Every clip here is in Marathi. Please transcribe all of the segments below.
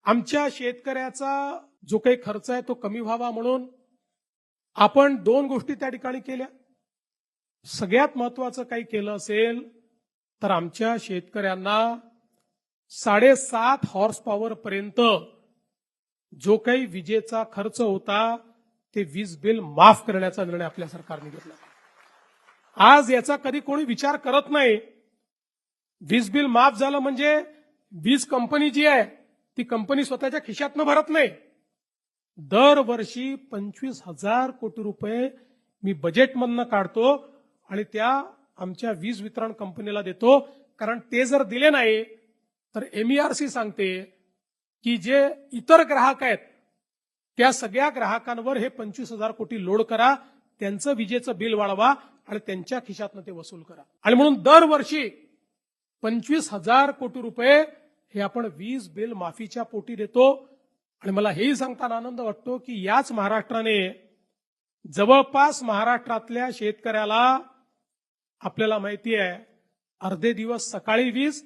आमच्या शेतकऱ्याचा जो काही खर्च आहे तो कमी व्हावा म्हणून आपण दोन गोष्टी त्या ठिकाणी केल्या. सगळ्यात महत्त्वाचं काही केलं असेल तर आमच्या शेतकऱ्यांना 7.5 हॉर्स पॉवर पर्यंत जो काही विजेचा खर्च होता ते वीज बिल माफ करण्याचा निर्णय आपल्या सरकारने घेतला. आज याचा कधी कोणी विचार करत नाही. वीज बिल माफ झालं म्हणजे वीज कंपनी जी आहे ती कंपनी स्वतःच्या खिशातनं भरत नाही. दरवर्षी 25,000 कोटी रुपये मी बजेटमधनं काढतो आणि त्या आमच्या वीज वितरण कंपनीला देतो. कारण ते जर दिले नाही तर MERC सांगते की जे इतर ग्राहक आहेत त्या सगळ्या ग्राहकांवर हे 25,000 कोटी लोड करा, त्यांचं विजेचं बिल वाढवा आणि त्यांच्या खिशातनं ते वसूल करा. आणि म्हणून दरवर्षी 25,000 कोटी रुपये हे आपण वीज बिल माफीच्या पोटी देतो. आणि मला हेही सांगताना आनंद वाटतो की याच महाराष्ट्राने जवळपास महाराष्ट्रातल्या शेतकऱ्याला आपल्याला माहिती आहे अर्धे दिवस सकाळी वीज,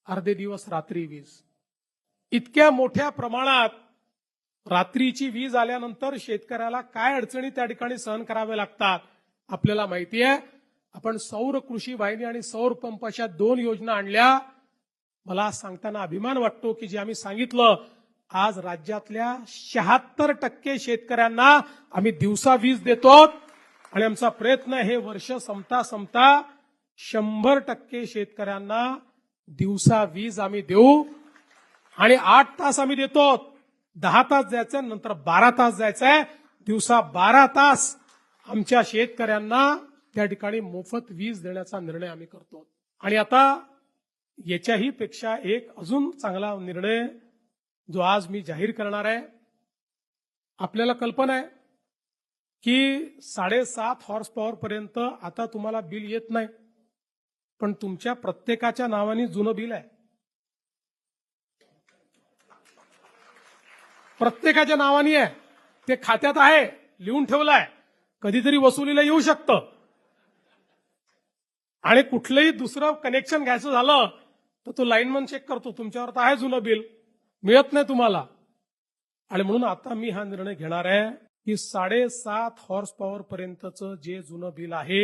अर्धे दिवस रात्री वीज. इतक्या मोठ्या प्रमाणात रात्रीची वीज आल्यानंतर शेतकऱ्याला काय अडचणी त्या ठिकाणी सहन कराव्या लागतात आपल्याला माहिती आहे. आपण सौर कृषी वाहिनी आणि सौर पंप अशा 2 योजना आणल्या. मला सांगताना अभिमान वाटतो की जे आम्ही सांगितलं आज राज्यातल्या 76% शेतकऱ्यांना आम्ही दिवसा वीज देतो आणि आमचा प्रयत्न हे वर्ष संपता 100% शेतकऱ्यांना दिवसा वीज आम्ही देऊ. आणि 8 तास आम्ही देतो. 10 तास जायचंय, नंतर 12 तास जायचंय. दिवसा 12 तास आमच्या शेतकऱ्यांना त्या ठिकाणी मोफत वीज देण्याचा निर्णय आम्ही करतो. आणि आता याच्याही पेक्षा एक अजून चांगला निर्णय जो आज मी जाहीर करणार आहे. आपल्याला कल्पना आहे की 7.5 हॉर्स पॉवर पर्यंत आता तुम्हाला बिल येत नाही, पण तुमच्या प्रत्येकाच्या नावाने जुनं बिल आहे. प्रत्येकाच्या नावाने आहे, ते खात्यात आहे, लिहून ठेवलं आहे. कधीतरी वसुलीला येऊ शकतं. आणि कुठलंही दुसरं कनेक्शन घ्यायचं झालं तर तो लाईनमन चेक करतो तुमच्यावर तर आहे जुनं बिल, मिळत नाही तुम्हाला. आणि म्हणून आता मी हा निर्णय घेणार आहे की 7.5 हॉर्स पॉवर पर्यंतचं जे जुनं बिल आहे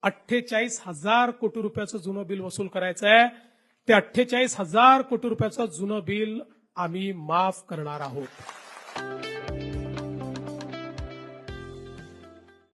48,000 कोटी रुपयाचं जुनं बिल वसूल करायचं आहे. ते 48,000 कोटी रुपयाचं जुनं बिल आम्ही माफ करणार आहोत.